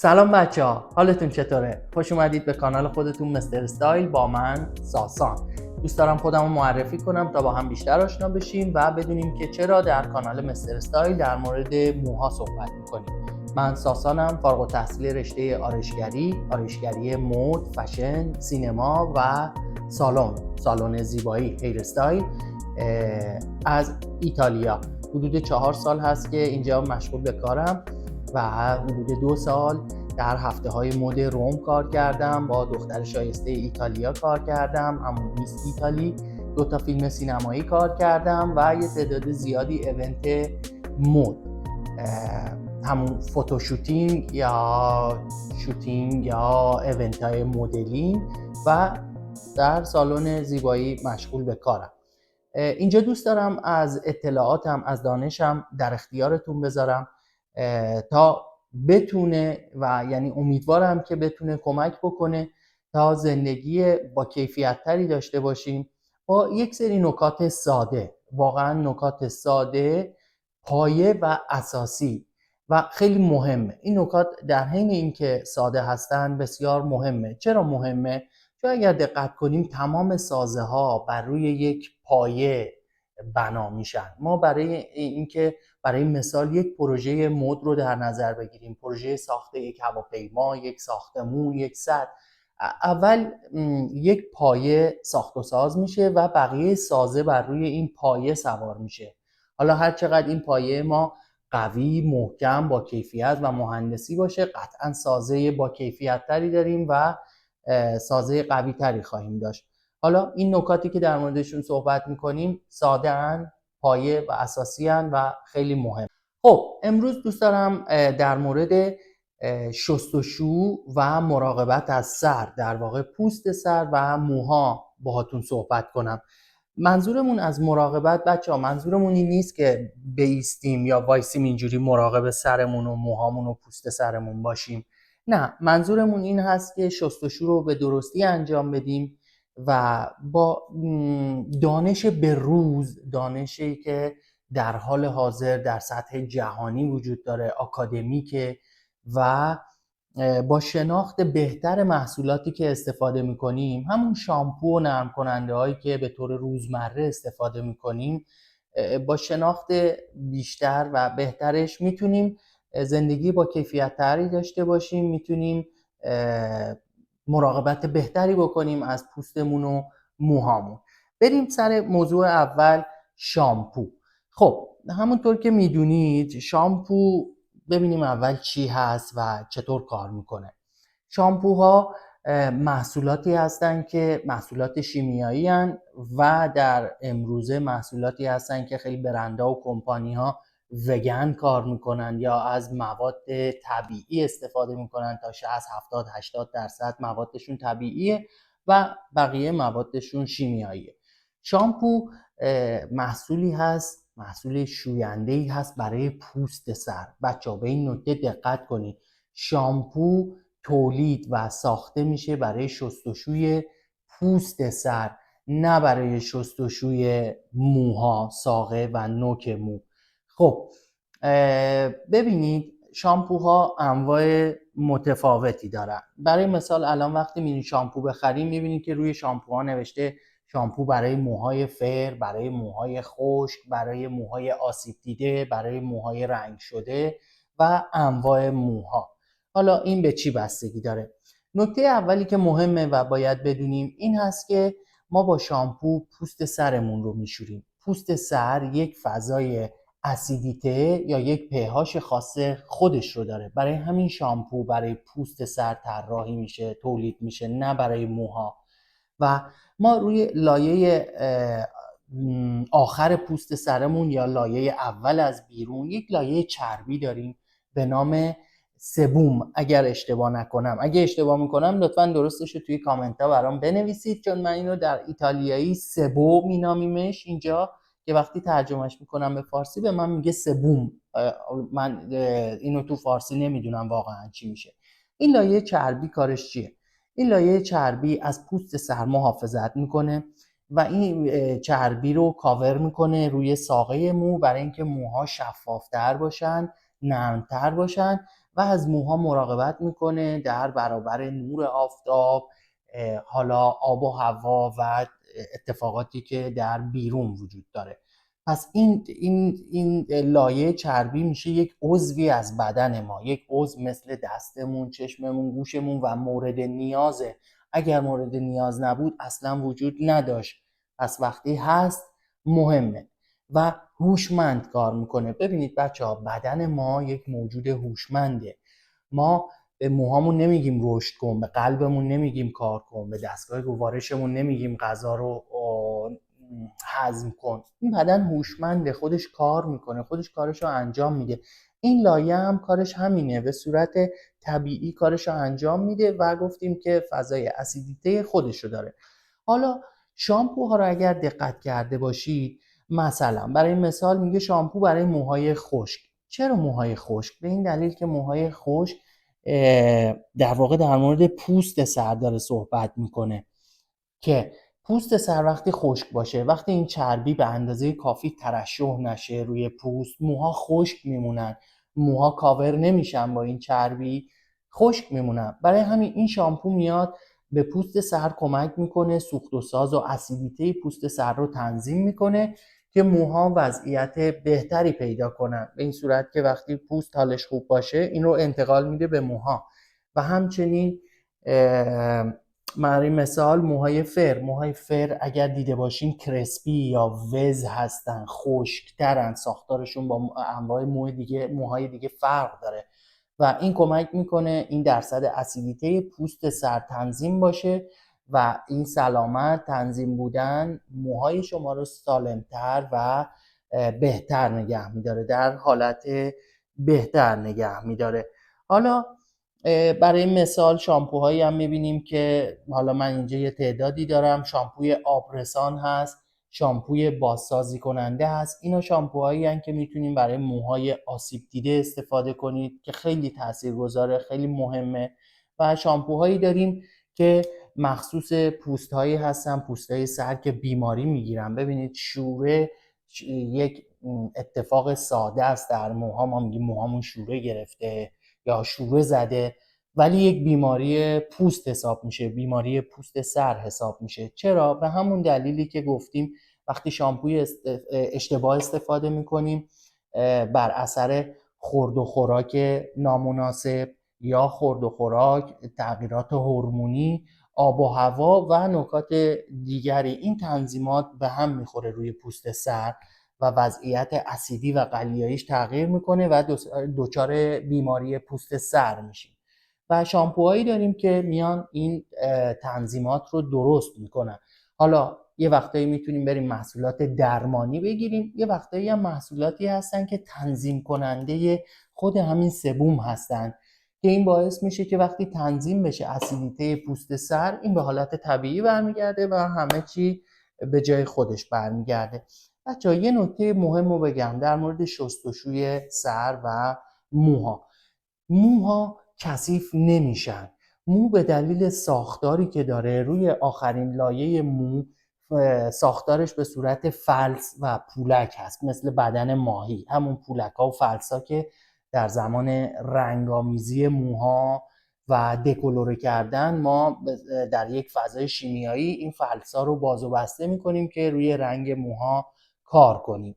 سلام بچه ها، حالتون چطوره؟ خوش اومدید به کانال خودتون مستر استایل با من ساسان. دوست دارم خودم رو معرفی کنم تا با هم بیشتر آشنا بشیم و بدونیم که چرا در کانال مستر استایل در مورد موها صحبت میکنیم. من ساسانم، فارغ التحصیل رشته آرایشگری مد، فشن، سینما و سالن زیبایی هیر استایل از ایتالیا. حدود 4 سال هست که اینجا مشغول به کارم و حدود 2 سال در هفته‌های مد روم کار کردم، با دختر شایسته ایتالیا کار کردم، همون میس ایتالی. 2 تا فیلم سینمایی کار کردم و یه تعداد زیادی ایونت مد، همون فوتوشوتینگ یا ایونت های مدلینگ و در سالن زیبایی مشغول به کارم. اینجا دوست دارم از اطلاعاتم، از دانشم در اختیارتون بذارم تا بتونه و یعنی امیدوارم که بتونه کمک بکنه تا زندگی با کیفیت تری داشته باشیم با یک سری نکات ساده، واقعا نکات ساده، پایه و اساسی و خیلی مهمه. این نکات در حین اینکه ساده هستن بسیار مهمه. چرا مهمه؟ چون اگر دقت کنیم تمام سازه ها بر روی یک پایه بنا میشن. ما برای اینکه برای مثال یک پروژه مد رو در نظر بگیریم، پروژه ساخت یک هواپیما، یک ساختمون، یک سد، اول یک پایه ساخت و ساز میشه و بقیه سازه بر روی این پایه سوار میشه. حالا هر چقدر این پایه ما قوی، محکم، با کیفیت و مهندسی باشه، قطعا سازه با کیفیت تری داریم و سازه قوی تری خواهیم داشت. حالا این نکاتی که در موردشون صحبت میکنیم ساده ان، پایه و اساسی ان و خیلی مهم. خب امروز دوست دارم در مورد شستشو و مراقبت از سر، در واقع پوست سر و موها باهاتون صحبت کنم. منظورمون از مراقبت بچه‌ها، منظورمون این نیست که بیستیم یا وایسیم اینجوری مراقب سرمون و موهامون و پوست سرمون باشیم. نه، منظورمون این هست که شستشو رو به درستی انجام بدیم و با دانش به روز، دانشی که در حال حاضر در سطح جهانی وجود داره، آکادمیکه، و با شناخت بهتر محصولاتی که استفاده میکنیم، همون شامپو و نرم کننده هایی که به طور روزمره استفاده میکنیم، با شناخت بیشتر و بهترش میتونیم زندگی با کیفیت تری داشته باشیم، میتونیم مراقبت بهتری بکنیم از پوستمون و موهامون. بریم سر موضوع اول، شامپو. خب همونطور که میدونید شامپو، ببینیم اول چی هست و چطور کار میکنه. شامپوها محصولاتی هستن که محصولات شیمیایی هستن و در امروزه محصولاتی هستن که خیلی برندها و کمپانی ها وگن کار میکنن یا از مواد طبیعی استفاده میکنن. تا 60-70-80% موادشون طبیعیه و بقیه موادشون شیمیاییه. شامپو محصولی هست، محصول شوینده‌ای هست برای پوست سر. بچه‌ها به این نکته دقت کنید، شامپو تولید و ساخته میشه برای شستشوی پوست سر، نه برای شستشوی موها، ساقه و نوک مو. خب ببینید شامپوها انواع متفاوتی دارن. برای مثال الان وقتی میرین شامپو بخریم میبینید که روی شامپوها نوشته شامپو برای موهای فر، برای موهای خشک، برای موهای آسیب دیده، برای موهای رنگ شده و انواع موها. حالا این به چی بستگی داره؟ نکته اولی که مهمه و باید بدونیم این هست که ما با شامپو پوست سرمون رو میشوریم. پوست سر یک فضای اسیدیته یا یک pH خاص خودش رو داره. برای همین شامپو برای پوست سر طراحی میشه، تولید میشه، نه برای موها. و ما روی لایه آخر پوست سرمون یا لایه اول از بیرون یک لایه چربی داریم به نام سبوم، اگر اشتباه نکنم. اگه اشتباه میکنم لطفاً درستش رو توی کامنت ها برام بنویسید، چون من اینو در ایتالیایی سبو مینامیمش اینجا، که وقتی ترجمهش میکنم به فارسی به من میگه سبوم. من اینو تو فارسی نمیدونم واقعا چی میشه. این لایه چربی کارش چیه؟ این لایه چربی از پوست سر محافظت میکنه و این چربی رو کاور میکنه روی ساقه مو برای اینکه موها شفافتر باشن، نرمتر باشن و از موها مراقبت میکنه در برابر نور آفتاب، حالا آب و هوا و اتفاقاتی که در بیرون وجود داره. پس این لایه چربی میشه یک عضوی از بدن ما، یک عضو مثل دستمون، چشممون، گوشمون و مورد نیازه. اگر مورد نیاز نبود اصلا وجود نداشت. پس وقتی هست مهمه و هوشمند کار میکنه. ببینید بچه ها، بدن ما یک موجود هوشمنده. ما به موهامون نمیگیم رشد کن، به قلبمون نمیگیم کار کن، به دستگاه گوارشمون نمیگیم غذا رو هضم کن. این بدن هوشمنده، خودش کار میکنه، خودش کارش رو انجام میده. این لایه هم کارش همینه، به صورت طبیعی کارش رو انجام میده و گفتیم که فضای اسیدیته خودش رو داره. حالا شامپوها رو اگر دقت کرده باشید، مثلا برای مثال میگه شامپو برای موهای خشک. چرا موهای خشک؟ به این دلیل که موهای خشک در واقع در مورد پوست سر داره صحبت میکنه که پوست سر وقتی خشک باشه، وقتی این چربی به اندازه کافی ترشح نشه روی پوست، موها خشک میمونن، موها کاور نمیشن با این چربی، خشک میمونن. برای همین این شامپو میاد به پوست سر کمک میکنه، سوخت و ساز و اسیدیته پوست سر رو تنظیم میکنه که موها وضعیت بهتری پیدا کنن، به این صورت که وقتی پوست حالش خوب باشه این رو انتقال میده به موها. و همچنین برای مثال موهای فر اگر دیده باشین کرسپی یا وز هستن، خشکترن، ساختارشون با انواع موهای دیگه فرق داره و این کمک میکنه این درصد اسیدیته پوست سر تنظیم باشه و این سلامت تنظیم بودن موهای شما رو سالمتر و بهتر نگه میداره، در حالت بهتر نگه میداره. حالا برای مثال شامپوهایی هم میبینیم که حالا من اینجا یه تعدادی دارم. شامپوی آبرسان هست، شامپوی بازسازی کننده هست. اینا شامپوهایی هستن که میتونیم برای موهای آسیب دیده استفاده کنید که خیلی تاثیرگذاره، خیلی مهمه. و شامپوهایی داریم که مخصوص پوستهایی هستن، پوستهای سر که بیماری میگیرن. ببینید شوره یک اتفاق ساده است در موها، ما میگیم موهامون شوره گرفته یا شوره زده، ولی یک بیماری پوست حساب میشه، بیماری پوست سر حساب میشه. چرا؟ به همون دلیلی که گفتیم وقتی شامپوی اشتباه استفاده میکنیم بر اثر خورد و خوراک نامناسب یا خورد و خوراک، تغییرات هورمونی، آب و هوا و نکات دیگری، این تنظیمات به هم میخوره روی پوست سر و وضعیت اسیدی و قلیاییش تغییر میکنه و دچار بیماری پوست سر میشیم. و شامپوهایی داریم که میان این تنظیمات رو درست میکنن. حالا یه وقتایی میتونیم بریم محصولات درمانی بگیریم، یه وقتایی هم محصولاتی هستن که تنظیم کننده خود همین سبوم هستن که این باعث میشه که وقتی تنظیم بشه اسیدیته پوست سر، این به حالت طبیعی برمیگرده و همه چی به جای خودش برمیگرده. بچه‌ها یه نکته مهم رو بگم در مورد شستشوی سر و موها. موها کثیف نمیشن. مو به دلیل ساختاری که داره روی آخرین لایه مو، ساختارش به صورت فلس و پولک هست، مثل بدن ماهی، همون پولک ها و فلس ها که در زمان رنگامیزی موها و دکولوره کردن ما در یک فضای شیمیایی این فلس ها رو باز و بسته میکنیم که روی رنگ موها کار کنیم.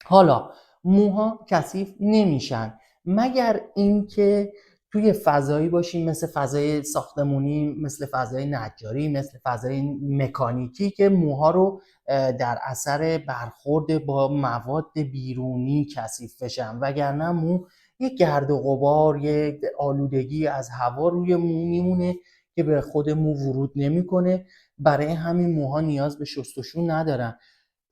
حالا موها کثیف نمیشن مگر اینکه توی فضایی باشیم مثل فضای ساختمونی، مثل فضای نجاری، مثل فضای مکانیکی که موها رو در اثر برخورد با مواد بیرونی کثیف بشن، وگرنه مو یک گرد و غبار، یک آلودگی از هوا روی مو میمونه که به خود مو ورود نمیکنه. برای همین موها نیاز به شستشو ندارن.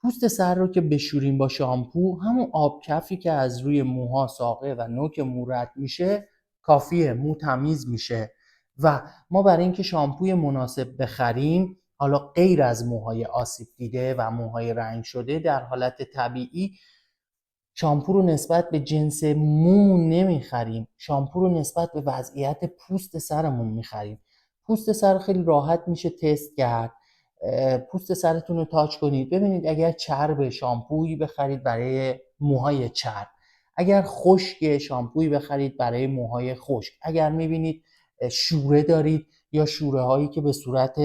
پوست سر رو که بشوریم با شامپو، همون آب کفی که از روی موها ساقه و نوک مو رد میشه کافیه، مو تمیز میشه. و ما برای اینکه شامپوی مناسب بخریم، حالا غیر از موهای آسیب دیده و موهای رنگ شده، در حالت طبیعی شامپو رو نسبت به جنس مو نمیخریم، شامپو رو نسبت به وضعیت پوست سرمون میخریم. پوست سر خیلی راحت میشه تست کرد. پوست سرتون رو تاچ کنید، ببینید اگر چرب، شامپویی بخرید برای موهای چرب. اگر خشک شامپویی بخرید برای موهای خشک. اگر میبینید شوره دارید یا شوره هایی که به صورت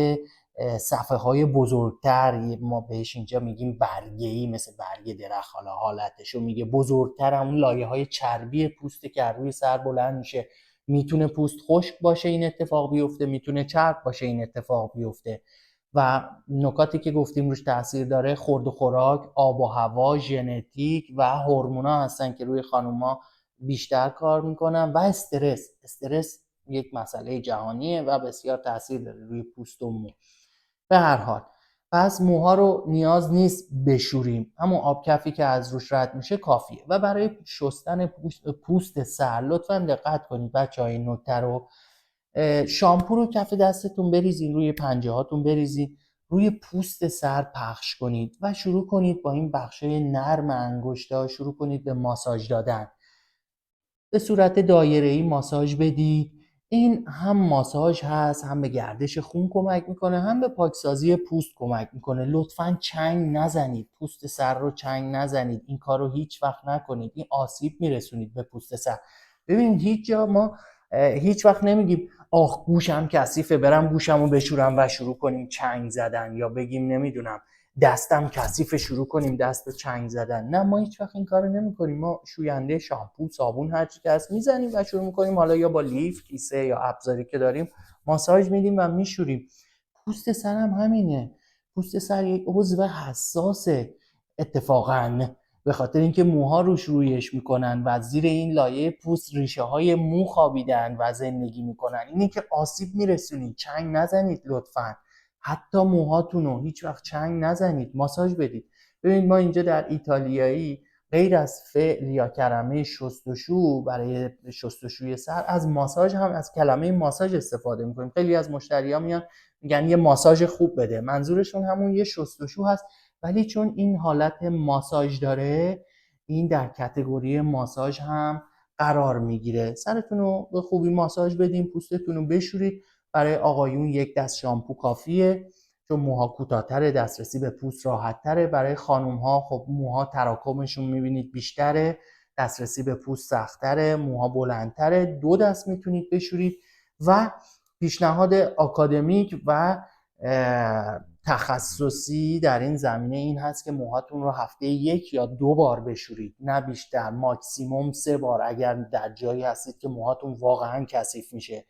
صفحه های بزرگتر، ما بهش اینجا میگیم برگه‌ای، مثل برگ درخت، حالا حالتشو میگه بزرگتر، اون لایه های چربی پوست که روی سر بلند میشه، میتونه پوست خشک باشه این اتفاق بیفته، میتونه چرب باشه این اتفاق بیفته. و نکاتی که گفتیم روش تاثیر داره خورد و خوراک، آب و هوا، ژنتیک و هورمونا هستن که روی خانوما بیشتر کار میکنن، و استرس یک مسئله جهانیه و بسیار تاثیر داره روی پوست و مو. به هر حال پس موها رو نیاز نیست بشوریم، همون آب کفی که از روش رد میشه کافیه. و برای شستن پوست سر لطفا دقت کنید بچه‌های، نکته رو، شامپو رو کف دستتون بریزین، روی پنجه هاتون بریزین، روی پوست سر پخش کنید و شروع کنید با این بخشای نرم انگشتا شروع کنید به ماساژ دادن. به صورت دایره‌ای ماساژ بدید. این هم ماساژ هست، هم به گردش خون کمک میکنه، هم به پاکسازی پوست کمک میکنه. لطفاً چنگ نزنید، پوست سر رو چنگ نزنید، این کار رو هیچ وقت نکنید، این آسیب میرسونید به پوست سر. ببینید هیچ جا ما هیچ وقت نمیگیم آخ گوشم کثیفه برم گوشمو بشورم و شروع کنیم چنگ زدن، یا بگیم نمیدونم دستم کثیف شروع کنیم دست رو چنگ زدن. نه، ما هیچ وقت این کارو نمی‌کنیم. ما شوینده شامپو، صابون، هر چی که هست میزنیم و شروع می‌کنیم، حالا یا با لیف، کیسه یا ابزاری که داریم ماساژ میدیم و میشوریم. پوست سر هم همینه. پوست سر یک عضو حساسه اتفاقاً، به خاطر اینکه موها روش رویش میکنن و زیر این لایه پوست ریشه های مو خوابیدن و زندگی میکنن. اینه که آسیب میرسونید، چنگ نزنید لطفاً. حتی موهاتون رو هیچ وقت چنگ نزنید، ماساژ بدید. ببینید ما اینجا در ایتالیایی غیر از فعل یا کلمه شستشو برای شستشوی سر، از ماساژ هم از کلمه ماساژ استفاده میکنیم. خیلی از مشتری‌ها میان میگن یه ماساژ خوب بده، منظورشون همون یه شستشو هست، ولی چون این حالت ماساژ داره این در کاتگوری ماساژ هم قرار میگیره. سرتون رو به خوبی ماساژ بدین، پوستتون رو بشورید. برای آقایون یک دست شامپو کافیه، چون موها کوتاه‌تره، دسترسی به پوست راحت‌تره. برای خانم‌ها خب موها تراکمشون می‌بینید بیشتره، دسترسی به پوست سخت‌تره، موها بلندتره. 2 دست میتونید بشورید. و پیشنهاد آکادمیک و تخصصی در این زمینه این هست که موهاتون رو هفته 1 یا 2 بار بشورید، نه بیشتر، ماکسیموم 3 بار اگر در جایی هستید که موهاتون واقعا کثیف میشه.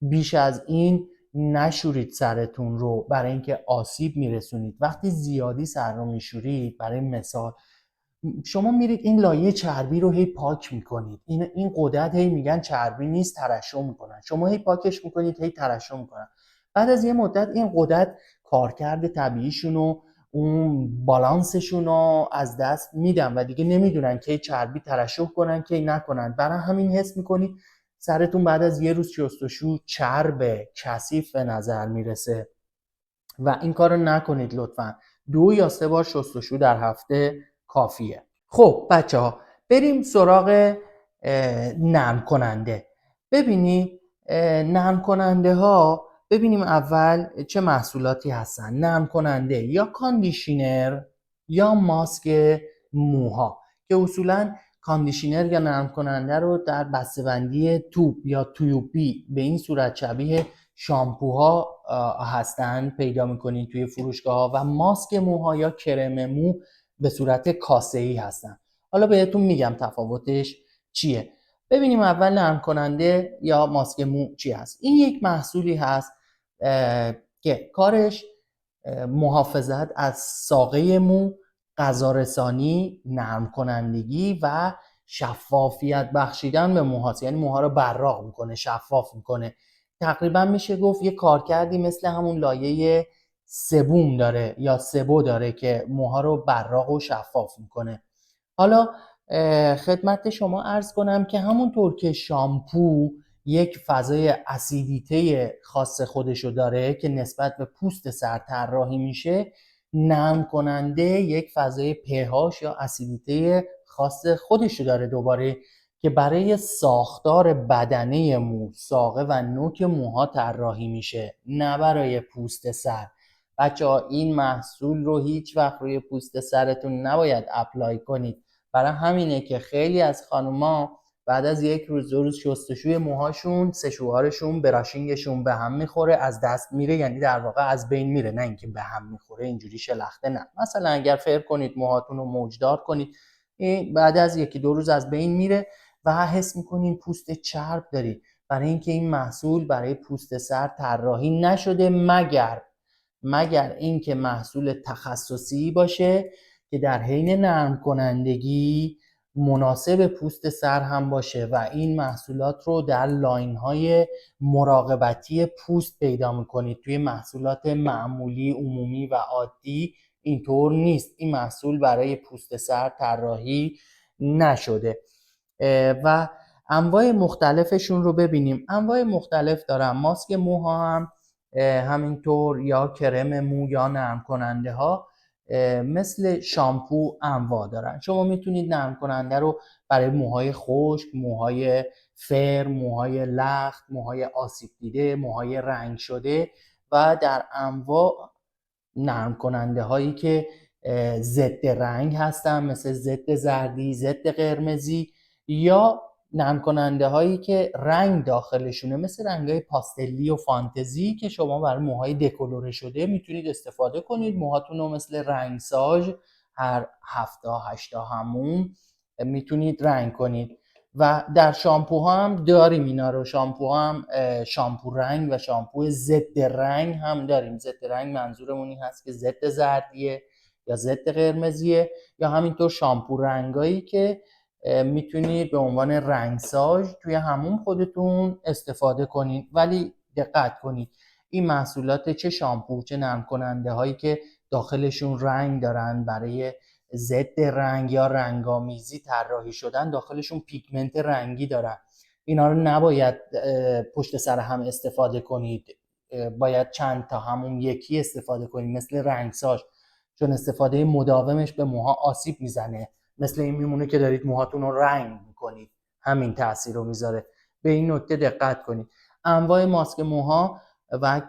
بیش از این نشورید سرتون رو، برای اینکه آسیب میرسونید. وقتی زیادی سر رو میشورید، برای مثال شما میرید این لایه چربی رو هی پاک میکنید، این غدد هی میگن چربی نیست، ترشح میکنن، شما هی پاکش میکنید، هی ترشح میکنن. بعد از یه مدت این غدد کارکرد طبیعیشون رو، اون بالانسشون رو از دست میدن و دیگه نمیدونن که چربی ترشح کنن که نکنن. برای همین حس میکنید سرتون بعد از یه روز شستشو چرب کثیف به نظر میرسه و این کارو نکنید لطفاً. 2 یا 3 بار شستشو در هفته کافیه. خب بچه ها بریم سراغ نرم کننده. ببینید نرم کننده ها، ببینیم اول چه محصولاتی هستن. نرم کننده یا کاندیشنر یا ماسک موها، که اصولا کاندیشنر یا نرم کننده رو در بسته‌بندی توب یا تویوبی به این صورت شبیه شامپوها هستن پیدا میکنید توی فروشگاه ها، و ماسک موها یا کرم مو به صورت کاسه‌ای هستن. حالا بهتون میگم تفاوتش چیه. ببینیم اول نرم کننده یا ماسک مو چی هست. این یک محصولی هست که کارش محافظت از ساقه مو، غذارسانی، نرم کنندگی و شفافیت بخشیدن به موهاست. یعنی موها رو براق میکنه، شفاف میکنه. تقریبا میشه گفت یه کارکردی مثل همون لایه سبوم داره یا سبو داره که موها رو براق و شفاف میکنه. حالا خدمت شما عرض کنم که همونطور که شامپو یک فضای اسیدیته خاص خودشو داره که نسبت به پوست سر طراحی میشه، نرم کننده یک فضای pH یا اسیدیته خاص خودشو داره دوباره، که برای ساختار بدنه مو، ساقه و نوک موها طراحی میشه، نه برای پوست سر. بچه‌ها این محصول رو هیچ وقت روی پوست سرتون نباید اپلای کنید، برای همینه که خیلی از خانوما بعد از 1 روز 2 روز شستشوی موهاشون سشوارشون براشینگشون به هم میخوره، از دست میره، یعنی در واقع از بین میره، نه اینکه به هم میخوره اینجوری شلخته، نه. مثلا اگر فر کنید موهاتون رو موجدار کنید، این بعد از 1-2 روز از بین میره و حس میکنین پوست چرب دارید، برای اینکه این محصول برای پوست سر طراحی نشده مگر اینکه محصول تخصصی باشه که در حین نرم کنندگی مناسب پوست سر هم باشه و این محصولات رو در لاین های مراقبتی پوست پیدا میکنید. توی محصولات معمولی عمومی و عادی اینطور نیست، این محصول برای پوست سر طراحی نشده. و انواع مختلفشون رو ببینیم. انواع مختلف دارن، ماسک موها هم همینطور، یا کرم مو یا نرم کننده ها مثل شامپو انواع دارن. شما میتونید نرم کننده رو برای موهای خشک، موهای فر، موهای لخت، موهای آسیب دیده، موهای رنگ شده و در انواع نرم کننده هایی که ضد رنگ هستن مثل ضد زردی، ضد قرمزی، یا نرم کننده هایی که رنگ داخلشونه مثل رنگ های پاستلی و فانتزی که شما برای موهای دکولوره شده میتونید استفاده کنید. موهاتون رو مثل رنگساژ هر 7-8 همون میتونید رنگ کنید. و در شامپوها هم داریم اینا رو، شامپوها هم شامپو رنگ و شامپو ضد رنگ هم داریم. ضد رنگ منظورمون این هست که ضد زردیه یا ضد قرمزیه، یا همینطور شامپو رنگایی که میتونید به عنوان رنگساژ توی همون خودتون استفاده کنید. ولی دقت کنید این محصولات چه شامپو چه نرم کننده هایی که داخلشون رنگ دارن، برای ضد رنگ یا رنگامیزی طراحی شدن، داخلشون پیگمنت رنگی دارن. اینا رو نباید پشت سر هم استفاده کنید، باید چند تا همون یکی استفاده کنید مثل رنگساژ، چون استفاده مداومش به موها آسیب میزنه. مثل این میمونه که دارید موهاتون رو رنگ میکنید، همین تاثیر رو میذاره. به این نکته دقت کنید. انواع ماسک موها و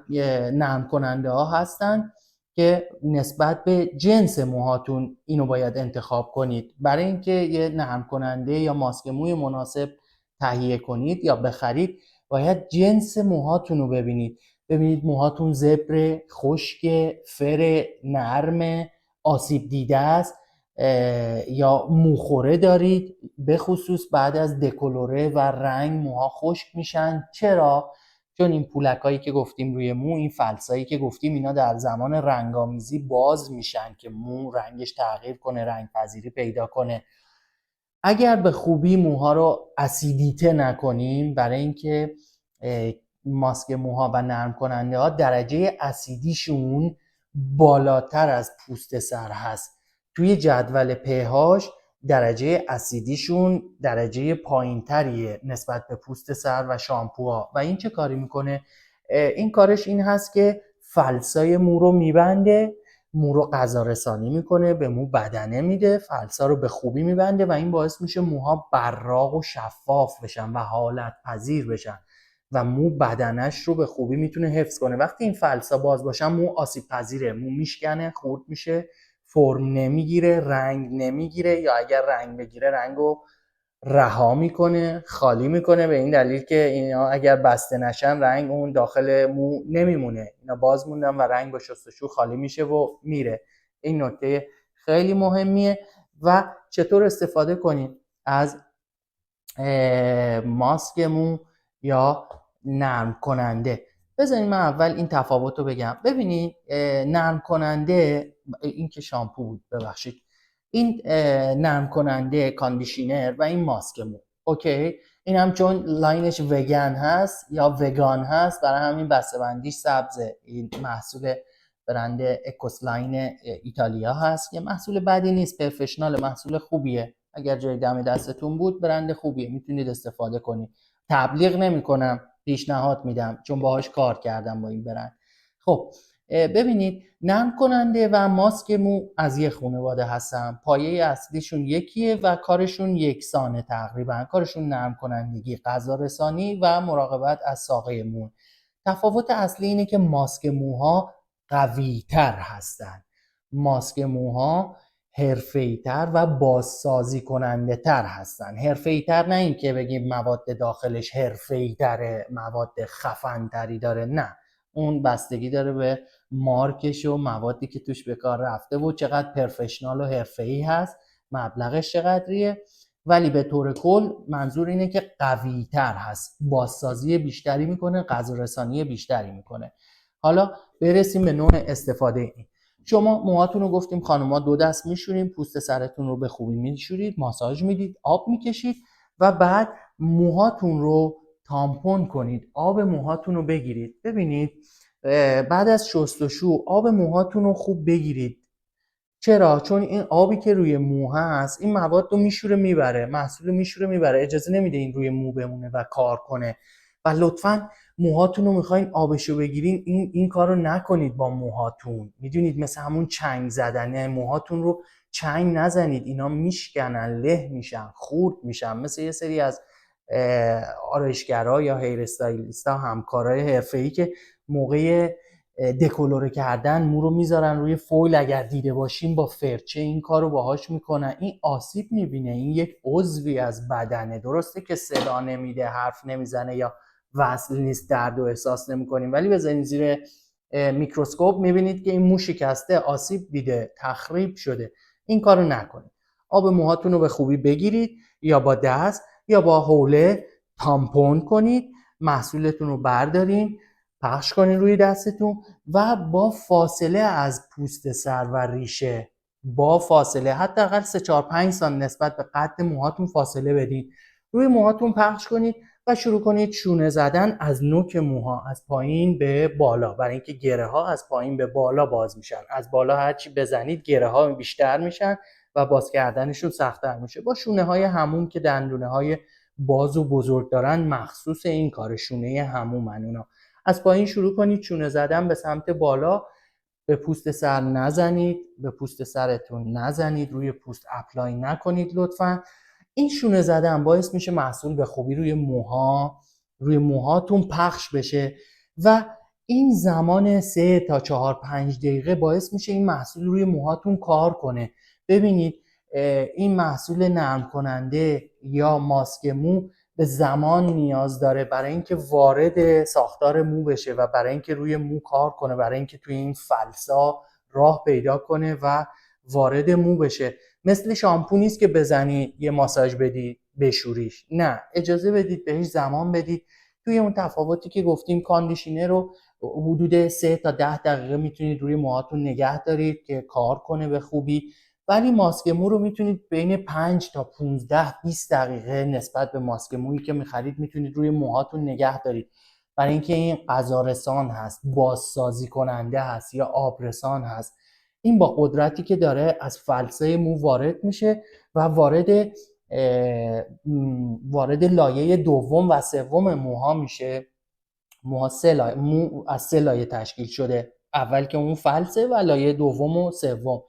نرم کننده ها هستن که نسبت به جنس موهاتون اینو باید انتخاب کنید. برای اینکه یه نرم کننده یا ماسک موی مناسب تهیه کنید یا بخرید، باید جنس موهاتون رو ببینید موهاتون زبر، خشک، فر، نرم، آسیب دیده است یا موخوره دارید. به خصوص بعد از دکولوره و رنگ موها خشک میشن. چرا؟ چون این پولکایی که گفتیم روی مو، این فلسایی که گفتیم، اینا در زمان رنگامیزی باز میشن که مو رنگش تغییر کنه، رنگ پذیری پیدا کنه. اگر به خوبی موها رو اسیدیته نکنیم، برای اینکه ماسک موها و نرم کننده ها درجه اسیدیشون بالاتر از پوست سر هست. توی جدول pH درجه اسیدیشون درجه پایینتریه نسبت به پوست سر و شامپوها. و این چه کاری میکنه؟ این کارش این هست که فلسای مو رو میبنده، مو رو غذا رسانی میکنه، به مو بدنه میده، فلسا رو به خوبی میبنده و این باعث میشه موها براق و شفاف بشن و حالت پذیر بشن و مو بدنش رو به خوبی میتونه حفظ کنه. وقتی این فلسا باز باشن مو آسیب پذیره، مو میشکنه، خورد میشه، فرم نمیگیره، رنگ نمیگیره، یا اگر رنگ بگیره رنگو رها میکنه، خالی میکنه، به این دلیل که اینا اگر بسته نشن رنگ اون داخل مو نمیمونه، اینا باز موندن و رنگ با شستشو خالی میشه و میره. این نکته خیلی مهمیه. و چطور استفاده کنید از ماسک مو یا نرم کننده؟ بذارید من اول این تفاوت رو بگم. ببینید نرم کننده، این که شامپو بود ببخشید، این نرم کننده کاندیشنر و این ماسک مو، اوکی، این هم چون لاینش وگن هست یا وگان هست برای همین بسته‌بندیش سبزه. این محصول برند اکوسلاین ایتالیا هست، یه محصول بدی نیست، پرفشنال، محصول خوبیه. اگر جای دم دستتون بود برند خوبیه، میتونید استفاده کنید. تبلیغ نمی‌کنم، پیشنهاد میدم چون باهاش کار کردم با این برند. خب ببینید نرم کننده و ماسک مو از یک خانواده هستن، پایه اصلیشون یکیه و کارشون یکسانه تقریبا. کارشون نرم کنندگی، غذا رسانی و مراقبت از ساقه مو. تفاوت اصلی اینه که ماسک موها قوی تر هستن. ماسک موها حرفه‌ای‌تر و بازسازی کننده تر هستن. حرفه‌ای‌تر نه این که بگیم مواد داخلش حرفه‌ای‌تره، مواد خفن‌تری داره، نه، اون بستگی داره به مارکش و موادی که توش به کار رفته و چقدر پرفشنال و حرفه‌ای هست، مبلغش چقدریه. ولی به طور کل منظور اینه که قوی‌تر هست، بازسازی بیشتری میکنه، غذا رسانی بیشتری میکنه. حالا برسیم به نوع استفاده این. شما موهاتون رو گفتیم خانوما 2 دست میشوریم، پوست سرتون رو به خوبی میشورید، ماساژ میدید، آب میکشید و بعد موهاتون رو تامپون کنید، آب موهاتون رو بگیرید. ببینید بعد از شستشو آب موهاتون رو خوب بگیرید. چرا؟ چون این آبی که روی مو هست این مواد رو میشوره میبره، محصول میشوره میبره، اجازه نمیده این روی مو بمونه و کار کنه. و لطفاً موهاتون رو میخواین آبشو بگیرین، این کار رو نکنید با موهاتون. میدونید مثل همون چنگ زدنه، موهاتون رو چنگ نزنید، اینا میشکنن، له میشن، خورد میشن. مثل یه سری از آرایشگرا یا هیر استایلیستا، همکارای حرفه‌ای که موقع دکولوره کردن مو رو میذارن روی فویل، اگر دیده باشیم با فرچه این کار رو باهاش میکنن، این آسیب میبینه، این یک عضوی از بدنه. درسته که صدا نمیده، حرف نمیزنه یا وصل نیست، درد و احساس نمیکنیم، ولی بزنید زیر میکروسکوپ میبینید که این مو شکسته، آسیب دیده، تخریب شده. این کار رو نکنید. آب موهاتون رو به خوبی بگیرید، یا با دست یا با حوله تامپون کنید، محصولتون رو بردارین، پخش کنین روی دستتون و با فاصله از پوست سر و ریشه، با فاصله حداقل 3-4-5 سانتی نسبت به قد موهاتون فاصله بدین، روی موهاتون پخش کنید و شروع کنید شونه زدن از نوک موها، از پایین به بالا، برای اینکه گره ها از پایین به بالا باز میشن. از بالا هرچی بزنید گره ها بیشتر میشن و باز کردنشون سخت‌تر میشه. با شونه های هموم که دندونه های باز و بزرگ دارن، مخصوص این کار شونه همومن اونا. از پایین شروع کنید شونه زدن به سمت بالا. به پوست سر نزنید، به پوست سرتون نزنید، روی پوست اپلای نکنید لطفاً. این شونه زدن باعث میشه محصول به خوبی روی موهاتون پخش بشه و این زمان 3-4-5 دقیقه باعث میشه این محصول روی موهاتون کار کنه. ببینید این محصول نرم کننده یا ماسک مو به زمان نیاز داره برای اینکه وارد ساختار مو بشه و برای اینکه روی مو کار کنه، برای اینکه توی این فلسا راه پیدا کنه و وارد مو بشه. مثل شامپو نیست که بزنید یه ماساژ بدید بشوریش، نه، اجازه بدید بهش زمان بدید. توی اون تفاوتی که گفتیم کاندیشنر رو حدود 3-10 دقیقه میتونید روی موهاتون نگه دارید که کار کنه به خوبی، ولی ماسک مو رو میتونید بین 5-15-20 دقیقه نسبت به ماسک مویی که میخرید میتونید روی موهاتون نگه دارید، برای اینکه این غذارسان هست، بازسازی کننده هست یا آبرسان هست. این با قدرتی که داره از فلسه مو وارد میشه و وارد لایه دوم و سوم موها میشه. موها مو از 3 لایه تشکیل شده، اول که اون فلسه و لایه دوم و سوم.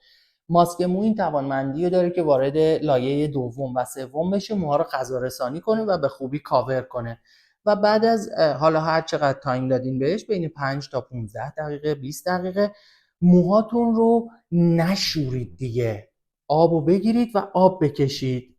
ماسک مو این توانمندی رو داره که وارد لایه دوم و سوم بشه، موها رو غذا رسانی کنه و به خوبی کاور کنه. و بعد از حالا هر چقدر تایم دادین بهش، بین 5-15 دقیقه 20 دقیقه، موهاتون رو نشورید دیگه. آبو بگیرید و آب بکشید،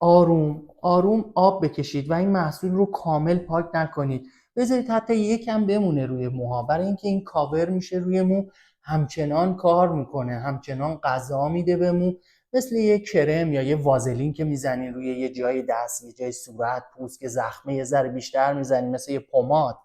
آروم آروم آب بکشید و این محصول رو کامل پاک نکنید، بذارید حتی یکم بمونه روی موها، برای اینکه این کاور میشه روی مو، همچنان کار میکنه، همچنان غذا میده به مو، مثل یه کرم یا یه وازلین که میزنین روی یه جای دست، یه جای صورت، پوست که زخمه یه ذره بیشتر میزنین، مثل یه پماد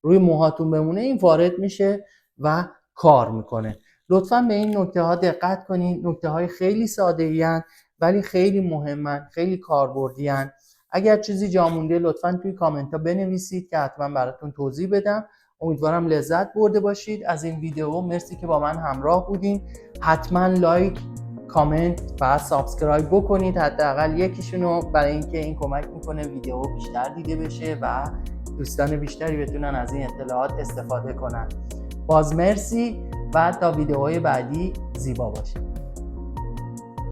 روی موهاتون بمونه، این وارد میشه و کار میکنه. لطفاً به این نکته ها دقت کنین. نکته های خیلی ساده این ولی خیلی مهمن، خیلی کاربردی ان. اگر چیزی جا مونده لطفاً توی کامنت ها بنویسید که حتما براتون توضیح بدم. امیدوارم لذت برده باشید از این ویدیو. مرسی که با من همراه بودین. حتما لایک، کامنت و سابسکرایب بکنید، حداقل یکیشونو، برای اینکه این کمک میکنه ویدیو بیشتر دیده بشه و دوستان بیشتری بتونن از این اطلاعات استفاده کنن. باز مرسی و تا ویدیوهای بعدی زیبا باشید.